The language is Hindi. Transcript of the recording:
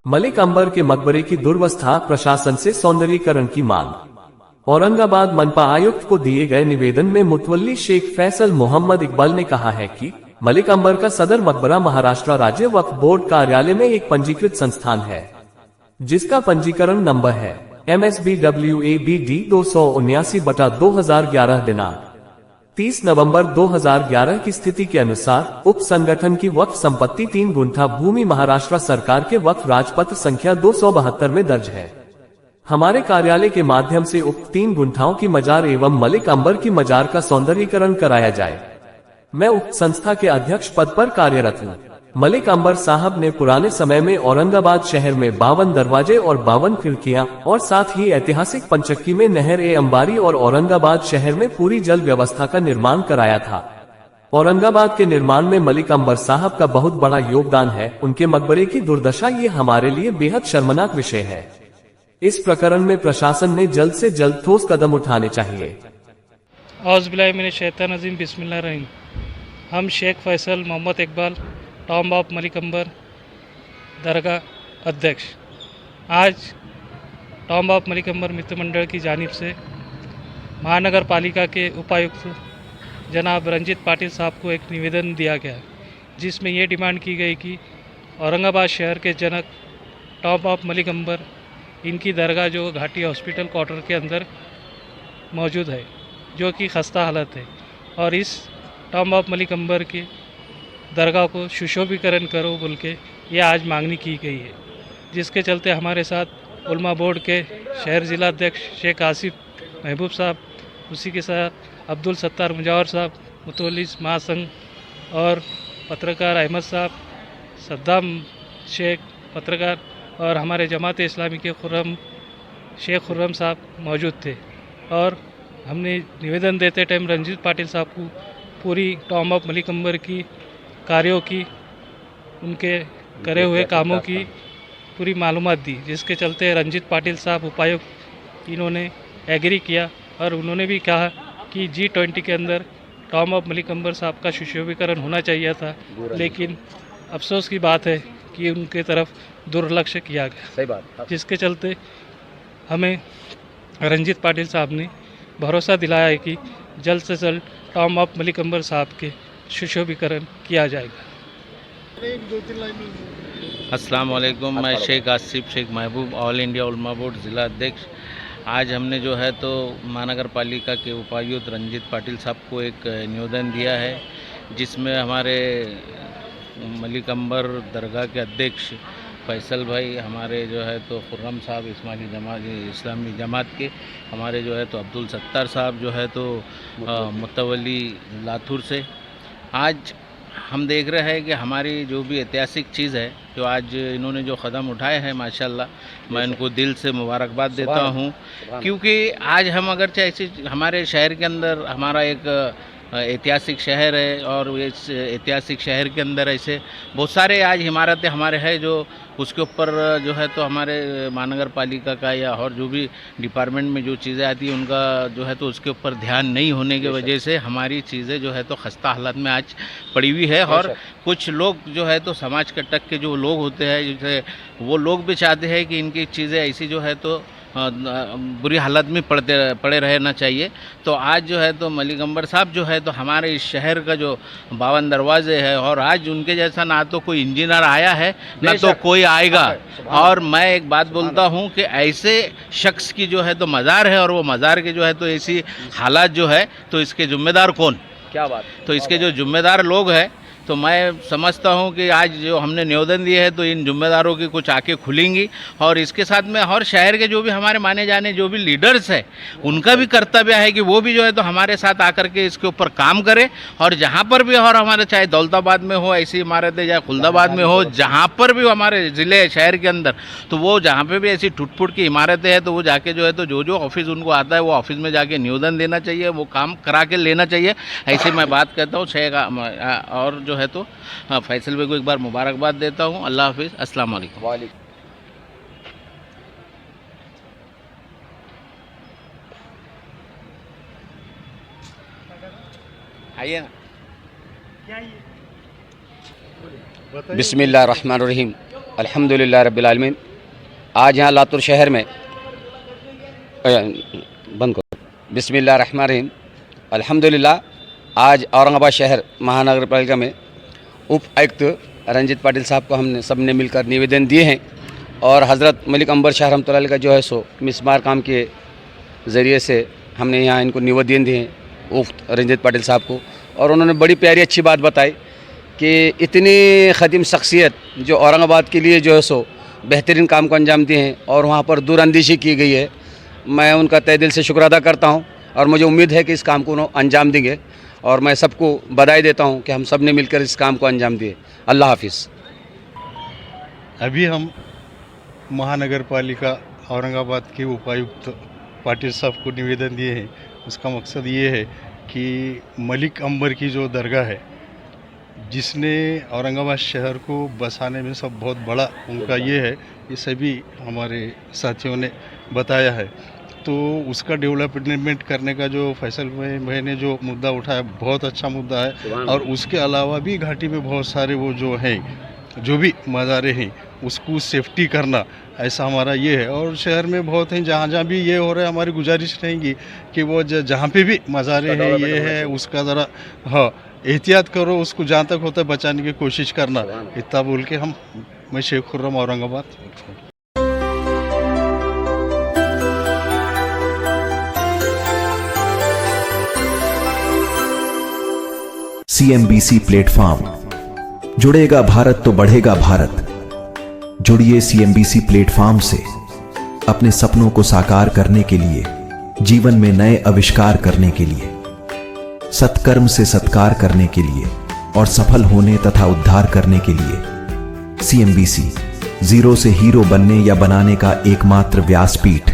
मलिक अंबर के मकबरे की दुर्वस्था, प्रशासन से सौंदर्यीकरण की मांग। औरंगाबाद मनपा आयुक्त को दिए गए निवेदन में मुतवल्ली शेख फैसल मोहम्मद इकबाल ने कहा है कि मलिक अंबर का सदर मकबरा महाराष्ट्र राज्य वक्फ बोर्ड कार्यालय में एक पंजीकृत संस्थान है, जिसका पंजीकरण नंबर है MSBWABD 279/2011 दिनांक 30 नवंबर 2011 की स्थिति के अनुसार उप संगठन की वक्फ संपत्ति 3 गुंठा भूमि महाराष्ट्र सरकार के वक्फ राजपत्र संख्या 272 में दर्ज है। हमारे कार्यालय के माध्यम से उक्त 3 गुंठाओं की मजार एवं मलिक अंबर की मजार का सौंदर्यीकरण कराया जाए। मैं उक्त संस्था के अध्यक्ष पद पर कार्यरत हूँ। मलिक अंबर साहब ने पुराने समय में औरंगाबाद शहर में 52 दरवाजे और 52 खिड़कियां और साथ ही ऐतिहासिक पंचक्की में नहर ए अंबारी और औरंगाबाद शहर में पूरी जल व्यवस्था का निर्माण कराया था। औरंगाबाद के निर्माण में मलिक अंबर साहब का बहुत बड़ा योगदान है। उनके मकबरे की दुर्दशा ये हमारे लिए बेहद शर्मनाक विषय है। इस प्रकरण में प्रशासन ने जल्द से जल्द ठोस कदम उठाने चाहिए। औज़ुबिल्लाहिमिनश्शैतानिर्रजीम, बिस्मिल्लाहिर्रहमानिर्रहीम। हम शेख फैसल मोहम्मद इकबाल, टॉम ऑफ मलिक अंबर दरगाह अध्यक्ष, आज टॉम ऑफ मलिक अंबर मित्र मंडल की जानिब से महानगर पालिका के उपायुक्त जनाब रंजीत पाटिल साहब को एक निवेदन दिया गया, जिसमें ये डिमांड की गई कि औरंगाबाद शहर के जनक टॉम ऑफ मलिक अंबर, इनकी दरगाह जो घाटी हॉस्पिटल क्वार्टर के अंदर मौजूद है, जो कि खस्ता हालत है, और इस टॉम ऑफ मलिक अंबर की दरगाह को सुशोभीकरण करो बोल के ये आज मांगनी की गई है। जिसके चलते हमारे साथ उलमा बोर्ड के शहर ज़िला अध्यक्ष शेख आसिफ महबूब साहब, उसी के साथ अब्दुल सत्तार मुजावर साहब, मुतवल्ली महासंघ और पत्रकार अहमद साहब, सद्दाम शेख पत्रकार और हमारे जमात इस्लामी के शेख खुर्रम साहब मौजूद थे। और हमने निवेदन देते टाइम रंजीत पाटिल साहब को पूरी टॉम ऑफ मलिक अंबर की कार्यों की, उनके करे हुए कामों की पूरी मालूमात दी, जिसके चलते रंजीत पाटिल साहब उपायुक्त इन्होंने एग्री किया और उन्होंने भी कहा कि G20 के अंदर टॉम ऑफ मलिक अंबर साहब का सुशोभीकरण होना चाहिए था, लेकिन अफसोस की बात है कि उनके तरफ दुर्लक्ष्य किया गया। सही बात। जिसके चलते हमें रंजीत पाटिल साहब ने भरोसा दिलाया है कि जल्द से जल्द टॉम ऑफ मलिक अंबर साहब के सुशोभीकरण किया जाएगा। अस्सलाम वालेकुम, मैं शेख आसिफ शेख महबूब, ऑल इंडिया उलमा बोर्ड ज़िला अध्यक्ष। आज हमने जो है तो महानगर पालिका के उपायुक्त रंजीत पाटिल साहब को एक निवेदन दिया है, जिसमें हमारे मलिक अंबर दरगाह के अध्यक्ष फैसल भाई, हमारे जो है तो खुर्रम साहब इस्लामी जमात के, हमारे जो है तो अब्दुल सत्तार साहब जो है तो मुतवल्ली लातूर से, आज हम देख रहे हैं कि हमारी जो भी ऐतिहासिक चीज़ है, जो आज इन्होंने जो कदम उठाए हैं, माशाल्लाह मैं इनको दिल से मुबारकबाद देता हूँ। क्योंकि आज हम अगर ऐसे हमारे शहर के अंदर हमारा एक ऐतिहासिक शहर है और इस ऐतिहासिक शहर के अंदर ऐसे बहुत सारे आज इमारतें हमारे हैं जो उसके ऊपर जो है तो हमारे महानगर पालिका का या और जो भी डिपार्टमेंट में जो चीज़ें आती हैं उनका जो है तो उसके ऊपर ध्यान नहीं होने की वजह से हमारी चीज़ें जो है तो खस्ता हालत में आज पड़ी हुई है। और कुछ लोग जो है तो समाज के टक के जो लोग होते हैं, जैसे वो लोग भी चाहते हैं कि इनकी चीज़ें ऐसी जो है तो बुरी हालत में पड़े रहना चाहिए। तो आज जो है तो मलिक अंबर साहब जो है तो हमारे इस शहर का जो 52 दरवाजे है, और आज उनके जैसा ना तो कोई इंजीनियर आया है ना तो कोई आएगा। और मैं एक बात बोलता हूं कि ऐसे शख्स की जो है तो मज़ार है, और वो मज़ार के जो है तो ऐसी हालात जो है तो इसके जिम्मेदार कौन? क्या बात। तो इसके जो जिम्मेदार लोग हैं, तो मैं समझता हूं कि आज जो हमने निवेदन दिए है तो इन जिम्मेदारों की कुछ आंखें खुलेंगी। और इसके साथ में हर शहर के जो भी हमारे माने जाने जो भी लीडर्स हैं, उनका भी कर्तव्य है कि वो भी जो है तो हमारे साथ आकर के इसके ऊपर काम करें। और जहां पर भी, और हमारे चाहे दौलताबाद में हो ऐसी इमारतें, या खुलदाबाद में हो, जहां पर भी हमारे ज़िले शहर के अंदर, तो वो जहाँ पर भी ऐसी टूट फूट की इमारतें हैं तो वो जाके जो है तो जो ऑफिस उनको आता है वो ऑफिस में जाके निवेदन देना चाहिए, वो काम करा के लेना चाहिए। ऐसे मैं बात कहता हूँ शेख, और जो है तो फैसल भाई को एक बार मुबारकबाद देता हूँ। अल्लाह हाफिज़, अस्सलाम वालेकुम। आइए ना। बिस्मिल्लाहिर्रहमानिर्रहीम। अल्हम्दुलिल्लाह रब्बिल आलमीन। आज यहाँ लातूर शहर में बंद करो। बिस्मिल्लाह रहमान रहीम। अल्हम्दुलिल्लाह आज औरंगाबाद शहर महानगर पालिका में उप आयुक्त रंजीत पाटिल साहब को हमने सबने मिलकर निवेदन दिए हैं और हज़रत मलिक अंबर शाह रहमतुल्लाह अलैह का जो है सो मिसमार काम के ज़रिए से हमने यहाँ इनको निवेदन दिए हैं उप रंजीत पाटिल साहब को। और उन्होंने बड़ी प्यारी अच्छी बात बताई कि इतनी ख़दीम शख्सियत जो औरंगाबाद के लिए जो है सो बेहतरीन काम को अंजाम दिए हैं और वहाँ पर दूरअंदेशी की गई है। मैं उनका तहे दिल से शुक्र अदा करता हूँ और मुझे उम्मीद है कि इस काम को उन्होंने अंजाम देंगे और मैं सबको बधाई देता हूँ कि हम सब ने मिलकर इस काम को अंजाम दिए। अल्लाह हाफिज़। अभी हम महानगर पालिका औरंगाबाद के उपायुक्त पाटिल साहब को निवेदन दिए हैं। उसका मकसद ये है कि मलिक अंबर की जो दरगाह है, जिसने औरंगाबाद शहर को बसाने में सब बहुत बड़ा उनका ये है, ये सभी हमारे साथियों ने बताया है। तो उसका डेवलपमेंट करने का जो फैसल मैंने जो मुद्दा उठाया बहुत अच्छा मुद्दा है। और उसके अलावा भी घाटी में बहुत सारे वो जो हैं जो भी मज़ारे हैं उसको सेफ्टी करना, ऐसा हमारा ये है। और शहर में बहुत हैं जहाँ जहाँ भी ये हो रहा है, हमारी गुजारिश रहेगी कि वो जहाँ पे भी मज़ारे हैं ये है उसका ज़रा हाँ एहतियात करो, उसको जहाँ तक होता है बचाने की कोशिश करना। इतना बोल के मैं शेख खुर्रम औरंगाबाद। CNBC प्लेटफॉर्म जुड़ेगा भारत तो बढ़ेगा भारत। जुड़िए CNBC प्लेटफॉर्म से अपने सपनों को साकार करने के लिए, जीवन में नए आविष्कार करने के लिए, सत्कर्म से सत्कार करने के लिए और सफल होने तथा उद्धार करने के लिए। CNBC जीरो से हीरो बनने या बनाने का एकमात्र व्यासपीठ।